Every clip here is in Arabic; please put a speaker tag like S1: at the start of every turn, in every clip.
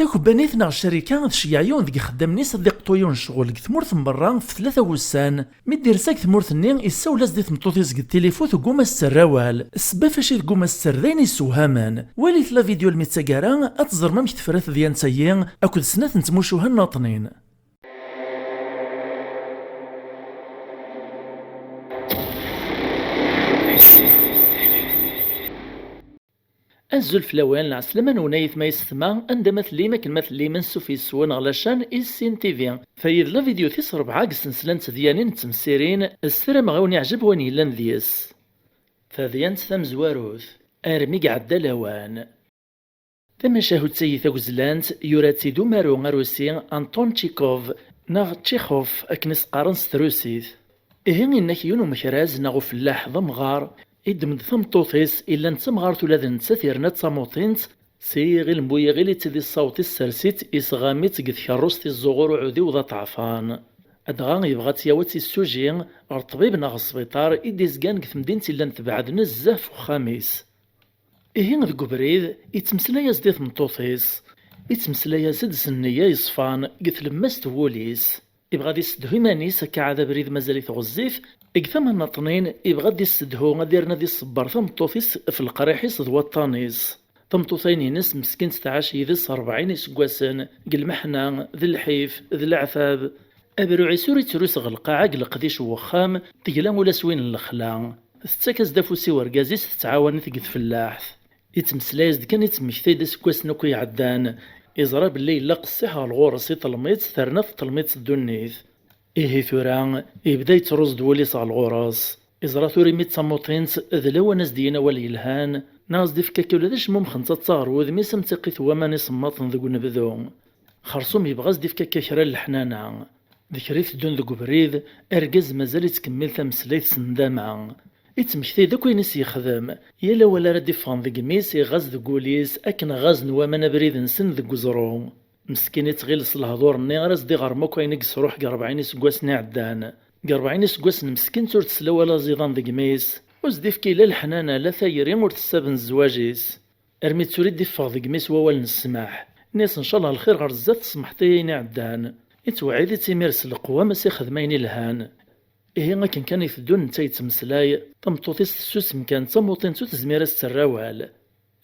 S1: تاكبانيتنا الشركة تشيعيون ذي خدام نيس ذي قطويون شغل ثمورث من برا في 3 وسان مدير ساك ثمورث نين يساولاس دي ثمطوطيس التليفون ثقوم السراوال السبا فاشي ثقوم السردين يسوهامان وليت لا فيديو الميتساكارا اتزر مامك تفرث ديان سايين اكد سنات نتموشوها الناطنين. الزلف لوان العسلمان ونايث ما يستمع عندما ثليما كلمة ثليما سوفي سوان غلاشان إيسين تيفي فايد لا فيديو تيس 4 سلسلة ديانين تمسيرين السرا مغاوني عجب واني لان ذيس فذيان ثم زواروث ارمي قعد لوان ثم شاهد سيثا وزلانت يوراتي دو مارو غاروسي أنطون تشيكوف ناغ تشيخوف أكنس قارن ستروسيث إهين إنك يونو مكراز ناغو فلاح ضمغار إدمد ثمطوطيس إلا نتمغار تولاد نتساثيرنا تصاموطينت سيغي المبويا غيلي تدي الصوت السرسيت إسغاميت قد كروستي الزغور وعودي وضا طعفان أدغان يبغى تياوتي السوجي الطبيب ناغ السبيطار إديزكان قث مدينتي إلا نتبعد نزاف وخاميس إهين ذكو بريد يتمسلايا زدي ثمطوطيس يتمسلايا زد سنية يصفان قث لماس توليس يبغى دي يسدهو مانيس هكا عاد بريد مازال ثغزيف إقثام الناطنين يبغى دي يسدهو غاديرنا دي الصبار ثمطوطيس في القريحيس ذو الطانيس ثمطوطين ينس مسكين تتعاش يدس 40 سكواسن قلمحنا ذي الحيف ذي العثاب أبروعي سوري تروس غلقاعة قلقديش وخام تقلا ولا سوين الخلا تتاكز دافوسي ورقازيس تتعاون تقد فلاحث يتمسلايز كان يتمكتي دي سكواسن وكو يعدان يزرى باللي إلا قصيحة الغورس يطلميت ثرنا في طلميت الدنيث إيه ثوران يبدا يترز دوليس على الغراس إزرا ثوري ميت صموطينت ذلو ناس دينا ولا يلهان ناس دي فكاكي ولا داش ممخن تتصار وذمي سمتقيت وماني صماطن ذو نبذو خرصوم يبغاز دي فكاكي خرال الحنانة ذكريت دون ذو بريد أرقز مازال يتكمل تمسليت سندامع يتمكتي داك وينيس يخدم يلا ولا راه يفهم ذي قميس يغاز ذو قوليس أكن غاز نوامان بريد نسن ذو زرو مسكين يتغلس الهضور ني راس دي غير ماكو ينقص روح 40 سكواسني عدان 40 سكواسن مسكين تور تسلا ولا زيضان ذي قميس وزدي فكي لا الحنانة لا ثايرين ور تسابن الزواجيس ارمي توريد ديفاغ ذي قميس ووال نسماح ناس ان شاء الله الخير غير الزات تسمحتيني عدان يتوعد تيميرس القوى ماسي خدمين الهان إيه لكن كان يفدون نتا يتمسلاي طمطوطيس السوس مكان تموطين تو تزمير السراوال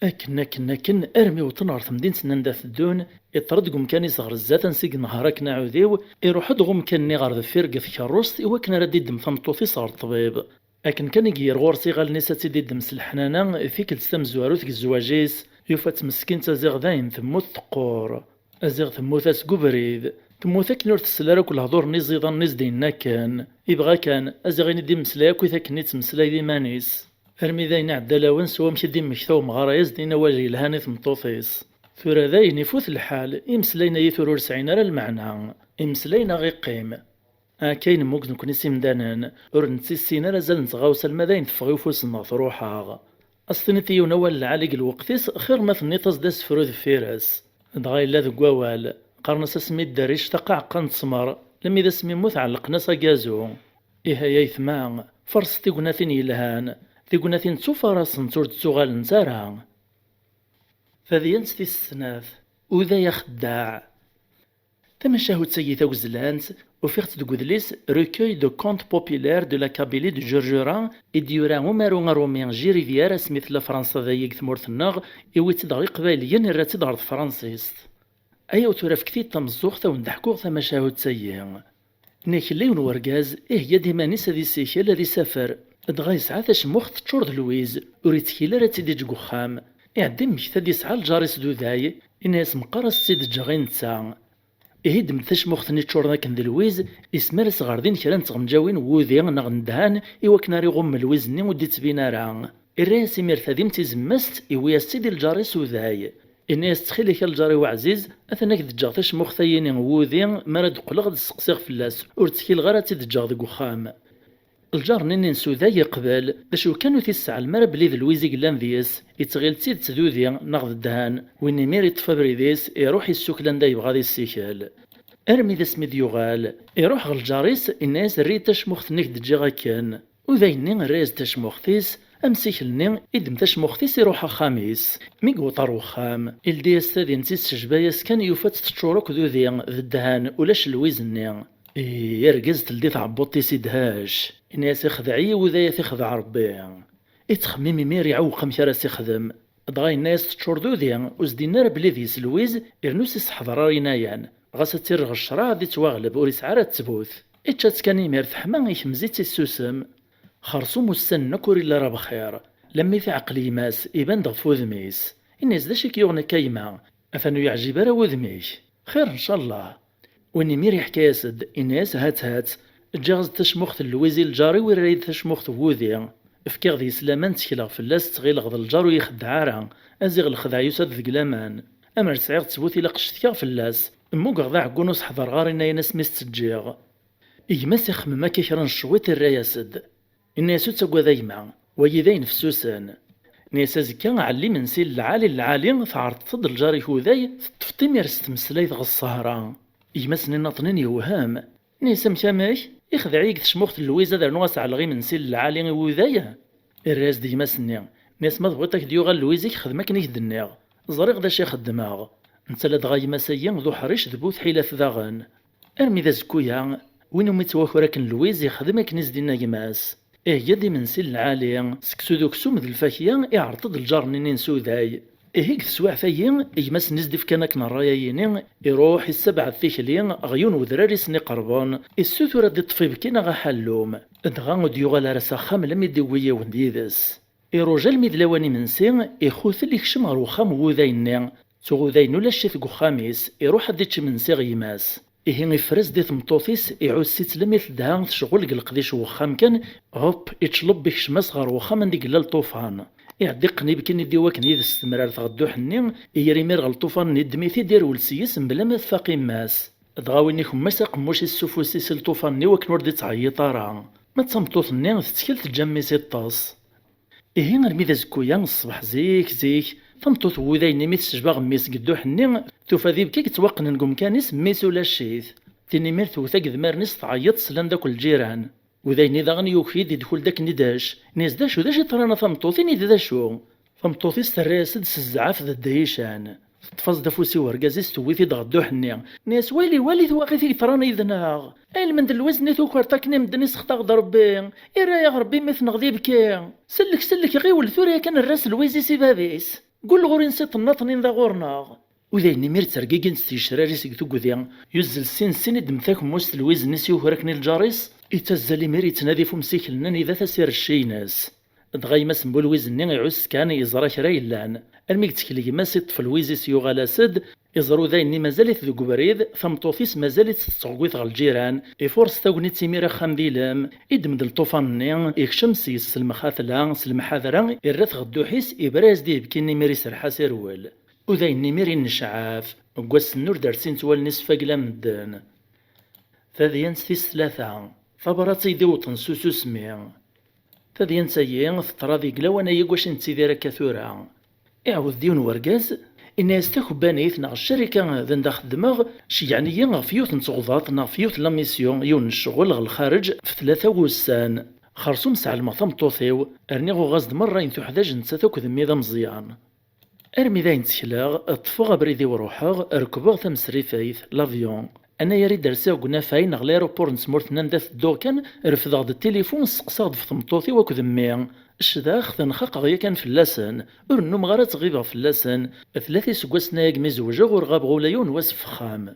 S1: أكن أرمي وطنار مدينة نندا فدون يطرد مكان يصغر الزات نسيق نهارك نعوديو يروح دغو مكان غار ذفير قف كروست إوا كنا ردي دم طمطوطيس غار الطبيب أكن كان يجير غورسي غال نيسا دي دم سلحنانا فيك السام زواروث الزواجيس يوفات مسكين تزيغ ذاين ثموت تقور أزيغ ثموت أسكوبريد تموت كنور تسلارا كل هضور نيزيضان نيزدينا كان يبغى كان أزغيني دي مسلايا كويثا كني تمسلاي دي مانيس أرمي ذاين عدا لون سوا مشي دي مكثو مغارا يزدينا واجي الهاني ثمطوطيس ثورا ذاين يفوت الحال يمسلاينا يثورور سعينا راه المعنى يمسلاينا غي قيم كاين ممكن نكون سيمدانان ور نتسينا رازال نتغاوسا المذاين تفغي وفوسنا تروحها أصلي تيونا ولا عليك الوقتيس خير ما ثنيطاس داس فروذ فيراس دغاي لا ذو قوال قرنس سمي الدريش تقع قنت سمر لم إذا سمي موت علقنا ساقازو إيها يثمان فرس تيقناثين يلهان تيقناثين تسوفراس نتورد تسوغال نزارها فذيانس في السناث وذا يخداع تمشاهو تسيثا وزلانت وفيغت دقودليس ريكوي دو كونت بوبيلير دو لا كابيلي دو جورجوران إديورا ومارو غاروميان جيري فيارا سميث لفرنسا ذايق ثمورث النغ إويت دغي قباليا نراتي دغرد فرنسيست أيا وتورف كثير تمزوخ تا وندحكوغ ثما شاهو تسيين نيكلي ورقاز هي ديما نيسا دي سيكيلا دي سفر دغا يسعى تشموخ تشورد لويز وريتكيلا راتي دي جوخام يعدي مكتا دي يسعى الجاريس دوداي إناس مقارس سيد جاغين تسا دم تشموخ تشورنا كان دي لويز اسمارس غاردين كران تغمجاوين ووذي نغ ندهان إوا كناري غم لويز ني ودي تبينا راه الراس ميرثا ديم تيزمست إوا سيدي الجاريس وداي الناس تخيلك الجاري وعزيز أثناك دجاغ تشموخ ثييني ووذي مراد قلغ دسقسيغ فلاس ورتكيل غارة تدجاغ دي وخام الجار نينين سوداي قبل داشو كانوا تيسعى المرا بلي ذ لويزي قلان ذيس يتغيل تيد تذوذي ناغذ الدهان ويني مير يطفى بريديس يروح يسوكلان دا يبغى دي السيكال أرمي ذا سميد يغال يروح غالجاريس الناس ريت تشموخ ثنيك دجاغا كان وذايني الراس تشموخ تيس أمسيكلني إدم تشمختيس يروح خاميس ميقو طارو خام إلدي أستاذي نتيس شجبايس كان يوفات تشورك ذو ذي الدهان ولاش الويزني يرقز تلدي تعبطي سيدهاش إناس يخدعي وذا يخدع ربي إتخميمي ميري عوق مشارس يخدم دغاي الناس تشور ذو ذي وزدينا بلي ذي سلويز إرنوس يسحضر رينايان غاسا تيرغ الشرع ذي تواغلب وريس عرات تبوث إتشات كان يمير ثحما يخمزيت السوسم خرصوم السن نكوري إلا راه بخير لما في عقلي ماس يبان دغ فوذميس الناس داشيك يغنى كايما أفنو يعجب راه وذميش خير إن شاء الله وإني ميري حكاية سد الناس هات جاغز تشمخت اللويزي الجاري ويريد تشمخت ووذي فكيغ ذي سلامان تشكيلغ فلاس تغيل غض الجارو يخدع راه أزيغ الخدع يسد ذق لامان أمر سعيغ تسبوثي لقشتكيغ فلاس موقع ذا عقونوس حضر غارينا يناس مستجيغ إيماس يخمما كيكران شويت الراياسد الناس تقوى دايما ويذين فسوسان ناس زكا علي من سيل العالي ثعرض تض الجاري هوذاي تفطي ميرست مسلايت غ السهرة إيماس ناطنين يوهام ناس مشاماش يخدعيك تشموخت اللويزة دار نواس على غي من سيل العالي هوذاي الراس ديماس ناس ما ضبطك ديوغا اللويزيك خدمك نيك دنيغ زريق داش يخدماغ انت لا دغاي مسايا ذو حريش ذبوث حيلة ذاغن ارمي ذا زكويا وينو متواخر كن لويز يخدم كنيز دينا يماس يدي من سيل العالي سكسو دوكسو مذ الفاكية يعرض الجار نينين سوداي هيك سواع فايين يماس نزدف كانك نرايين يروح السبع الثيكلين غيون وذراري سني قربون السوثو راد الطفيب كينا غحلوم دغا ديوغا لارسا خام لم يدوية ونديدس رجال ميدلاواني من سين يخوث اللي كشم غير وخام وذايني تغوذاين ولا شيث خاميس يروح ديتش من سيغ يماس يفرز دي ثمطوطيس يعود سيت لمي تدها تشغل قلقديش وخام كان هوب يتشلب بك شماس غير وخام نديك لا الطوفان يعدي قنيب كني ديواك نيد استمرار تغدو حني يريمير غل الطوفان ندميتي دير ولسيس بلا ما تفاقي ماس دغاويني خماس قموش السفوسيس الطوفان ني وك نور دي تعيط راه ما تصمتوط ني تتكل تجمي سيطاس نرمي ذا زكويا الصباح زيك ثمطوط وذايني ميت تشباغ ميس قدو حني توفا ذيب كيك توقن نقوم كانيس ميس ولا شيث تيني مير توثا قد مارنيس تعيط سلان داك الجيران وذايني ذا غني يوكيد يدخل داك نداش نيس داش وداش يطرانا ثمطوطيني داشو ثمطوطي ستراسد سزعاف ذا الدهيشان تفاز دافوسي ورقازيس تويثي دغدو حني ناس ويلي ثواغيثي ترانا يذناغ اين من الوزن توكر تاكني مدني سخطاغ ضربي إيرا يا غربي مثل غذيبك سلك غيول ثوريا كان الراس الويزي سيبابيس قول غوري نسيت الناطنين ذا غورناغ وذاين مير ترقيقين ستيشراري سيكتو قذيان يزل سين دمثاك موست الويز نسيو هراكني الجاريس يتزالي مير يتنادي فمسيك لنان إذا تسير الشيناس دغاي ما سنبو الويز ني يعوس كان يزرا كرا يلان الميك تكلي ما سيط في الويزيس يوغا لاسد يزرو ذاين مازالت ذو بريد ثمطوفيس مازالت تستغويث غا الجيران يفورس تاغني تيميرا خامديلام يدمد الطوفان ني يكشم سيس المخاثلا المحاذرة يرث غدوحيس إبراز ديب كيني ميري سرحا سيرول وذاين ميري نشعاف وقواس النور دارسين توال نصف قلا مدان ثاذيان ستيس ثلاثة ثبراتي ديوطن سوسو سمي ثاذيان سيين ثطراذي قلاوانا يقواش نتيذيرا كثورا يعوذ ديون ورقاز إن يستخبانيث نغ الشركة ذن دا خدماغ شي يعني ينغ فيوت نتغضاط نغ فيوت لاميسيون يون الشغل غ الخارج في 3 وسان خرصوم ساع المطام طوثيو أرنيغو غازد مرة ينثو حداج نتساثوك ذميذا مزيان أرمي ذا ينتشلاغ طفوغ بريدي وروحاغ ركبوغ ثمسريفايث لافيون أنا يريد درساو قنا فاين غ ليروبور نسمورت ننداث الدوكان رفضاغ د التليفون سقساغ في ثمطوثي وكو ذمي الشداخ تنخاق غيا كان فلاسن ورنو مغارا تغيبا فلاسن 3 سكواسنا ياك مزوجا غورغاب غوليون واسف خام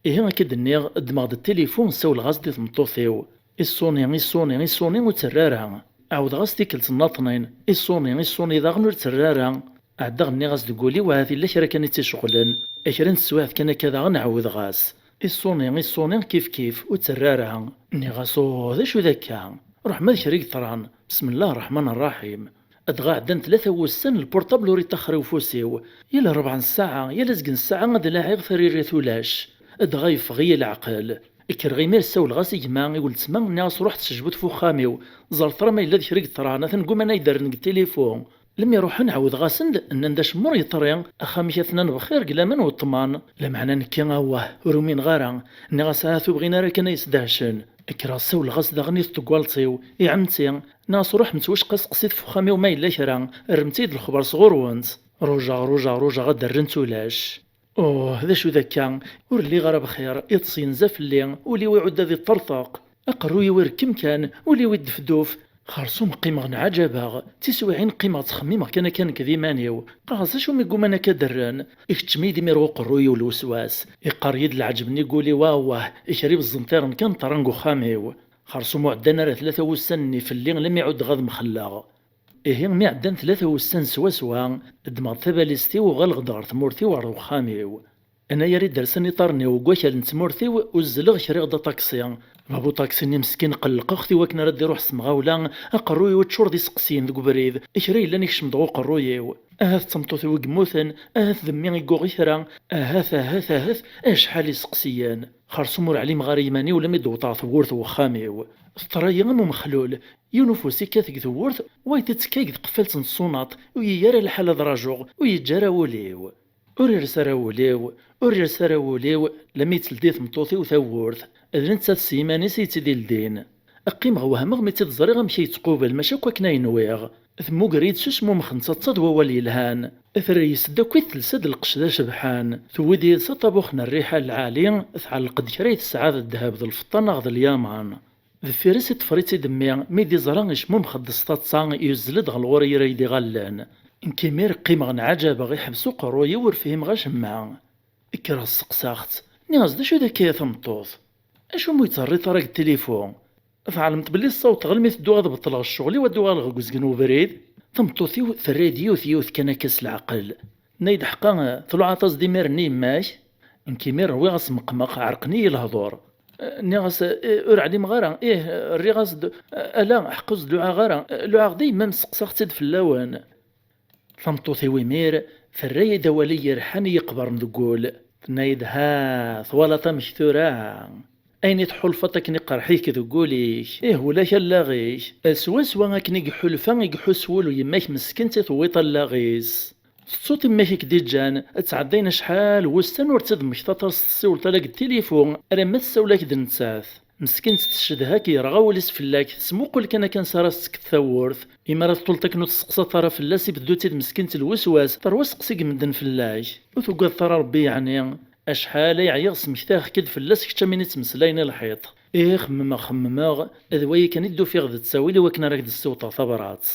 S1: كد نيغ دماغ د التليفون ساول غاز دي ثمطوثيو الصوني وترارها عاود غاز تيكلت الناطنين الصوني داغنو ترارها عدا غني غاز تقولي وهذه لا كرا كانت تشغلن اكرن السواث كان كذا غنعاود غاز الصوني كيف وترارها ني غاسو ذا شو ذاك روح ما ذكريك طران بسم الله الرحمن الرحيم ادغا عدن 3 وسن البورطابل وري تخري وفوسيو يلا 4 ساعه يلا زقن الساعه غاد لاعب ثري ريثولاش ادغا يفغي العقل غيمير ساول غاسي جما يقول تسمى الناس روحت تسجبت فخاميو زرت راه ما الا ذكريك طران ثنقوم انا يدار التليفون لم يروح نعاود غاسند ان نداش مور يطريان اخامي اثنان بخير قلامان والطمان لا معنى نكي غواه رومين غارا ني غاساثو بغينا راه كان يسدهشن كراسي والغاز داغني تقوالطيو يا عمتي ناس روح متوش قسقسيت فخامي وما إلا كرا رمتيد الخبر صغور وانت روجا غدا رنتولاش. اوه هذا شو ذاك ور اللي غرا بخير يتصين زاف اللي ولي ويعود ذي الطرطاق اقروي وير كم كان ولي ويد فدوف خرصوم قيمة نعجبها تسويعين قيمة تخميمة كان كذي مانيو قاص شو ميقوم انا كدران اختميدي ميرو قروي والوسواس يقريد العجبني يقولي واه يشرب الزنطير كان طرنقو خاميو خرصوم عدنا راه 3 وسني في الليل لم يعود غاد مخلاغ إيه مي عدن 3 وسن سوا دماغ ثباليستي وغالغدار ثمورتي وخاميو انا يا ريت درسني طرني وكواكل نتمورتي وزلغ شريغ دا طاكسي بابو طاكسي مسكين قلق اختي وكنا ردي روح سمغاولا قروي وتشور دي سقسين ذوك بريد اشري لاني كشمضغو قرويو اهاث تمطوثي وقموثن اهاث ذمي يقوغي ثرا اهاث اشحال يسقسيان خرصمور علي مغاريماني ولا ميدوطا ثورث وخاميو ثرايا مخلول يونفوسي كاثك ثورث وايتتكايك قفلت نصوناط وييارا الحال دراجوغ ويجارا وليو ورير وليو لم يتلديث مطوثي وثورث اذن تسات سيماني سيتي الدين اقيم غوهمغ مي تتزري غمشي يتقوبل ماشا كنا ينويغ ثمو قريد سوسمو مخنصة تصدوا واليلهان اثريس داكويت تلسد القشدة شبحان ثودي سطبوخنا الريحة العالية ثعلق دكريت السعادة الذهب ذا الفطان غذا اليامان ذفيرس تفريتي دمي ميدي زران اشمو مخدس تاتصان يزلد غالغوري يريدي غالان انكيمير قيمة نعجب غي حبسو قروي ورفيهم غاشمع اكرا السقساخت ناز دا شو ذاك يا ثمطوث اشو مو يتهري طريق التليفون فعلمت بلي الصوت غلمي تدو غاد بطلع الشغل ودو غالغ قوزقنو بريد ثمطوثي في الراديو ثيوث كان كاس العقل نايد حقا طلع تصدي ميرني ماش انكيمير روي غاس مقمق عرقني الهضور نيغاس علي مغارا الريغاس الا حقوز لوعا غارا لوعا ديما مسقساختي في اللوان ثمطوثي ويمير فالراي دوالي يرحاني يقبر نقول نايد ها ثوالة مشثورة اين تحلفتك نقرحيك ذقوليش ولا شلاغيش سوا كني حلفا يحسولو يماك مسكنتي ثويط اللاغيس الصوت ماشيك ديجان تعدينا شحال وستن ورتد مشطاطر السول تلاق التليفون راه ما تساولاك دنتاث مسكين تشدها كي رغاول يسفلاك سموقل كان سارسك الثورث إما راه طولتك نو تسقسا طرا فلاس يبدو تيد مسكين الوسواس تروا سقسيك مدن فلاش وتوقع طرا ربي يعني اشحال يعيغ سمكتاخ كد فلاس كتا من يتمسلاين الحيط خمما اذواي كان يدو في غد تساويلي وكنا راك السوطة ثبرات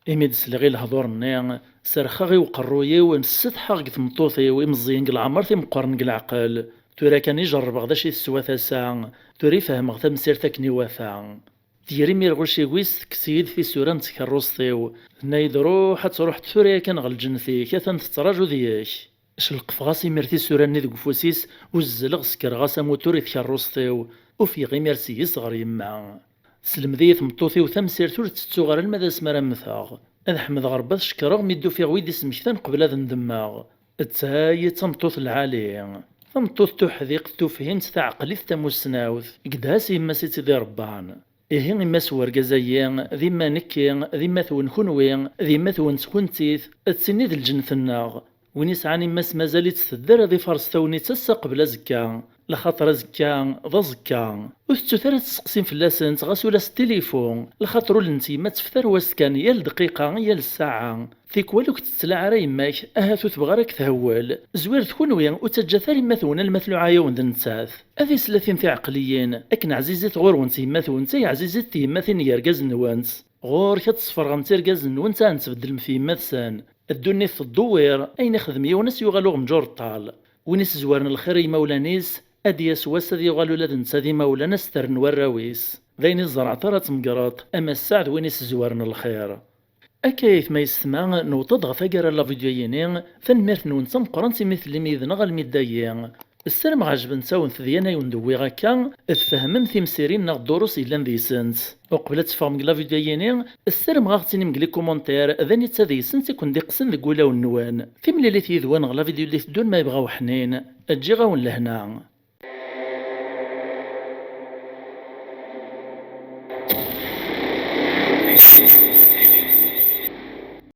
S1: إميد سلغي الهضور النيغ سرخا غي وقرويا ونستحق ثمطوثي ويمزيين العمر ثي مقارن العقل تورا كان يجرب غدا شي السواثا ساعة توري فهم غدا مسيرتك نوافا ديري ميرغوشي ويس كسيد في سوران تكروسطيو نايد روح تروح توريا كان غل جنثي كاثن تتراجو دياش شلق فغاسي ميرتي سوران ندق فوسيس وزلغ سكر غاسا موتوري تكروسطيو وفي غي ميرسي يصغر يما سلم ذي ثمطوثي وثمسير تور تتسو غير المدى سمرا مثاغ اذ حمد غرباث شكراغ ميدو في غويدي سمكتان قبل هذا ندماغ تساي تمطوث العالي ثمطوث تحذيق تفهمت تعقليث تموسناوث قداس يما سيتي ذي ربان إما سوار قزايا ذي ما نكي ذي ما ثون خنوي ذي ما ثون سكنتيث تسنيد الجنث الناغ ونيس عني ماس مازالت تدر ذي فرس ثوني تسا قبل زكا لخاطر زكا ذا زكا وثتو ثلاث تسقسين في اللاسنت غاسو لاس التليفون لخاطرو لنتي ما تفتر واسكان يا الدقيقة يا الساعة ثيك والوك تتسلع راه يماك اهاتو تبغى راك تهول زوير تكونويا وتجاثر مثونا المثل عايون دنتاث هذي سلاثين في عقليين اكن عزيزة غور ونتي مثون تي عزيزة تيماثين يرقاز نوانت غور كتصفر غمتي رقاز نوانت نتبدل في مثسان الدنيا في الدوير اين خدم يونس يغالو مجور الطال ونس زوارن الخير يمولانيس ادياس واسد يغالو لدن سادي مولانا سترن وراويس ذين الزرع طرات مقراط اما السعد وينس زوارن الخير أكيث ما يستمع نوطد غفاقر لا فيديوينين فنميرت نونسا مقرنتي مثل ميذن غا الميدايين السلام عجبن ساون ثديانا يوندوي غاكا تفهمم تيمسيرين ناغ الدروس إلان ديسنت وقبل تفهم لا فيديوينين السلام غاغتيني مقلي كومونتير ذاني تاديسنت يكون ديقسن ذكولا والنوان في ملي تيذوان غلا فيديو اللي تدون ما يبغاو حنين أجي غاون لهنا